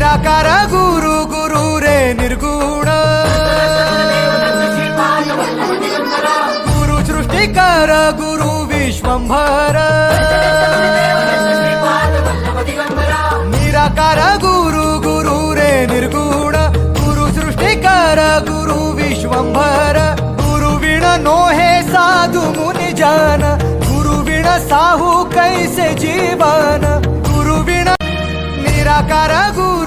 निराकार गुरु गुरु रे निर्गुण गुरु सृष्टिकर गुरु विश्वंभर निराकार गुरु गुरु रे निर्गुण गुरु सृष्टिकर गुरु विश्वंभर गुरु विण नोहे साधु मुनि जन गुरु विण साहू कैसे जीवन गुरु विण निराकार गुरु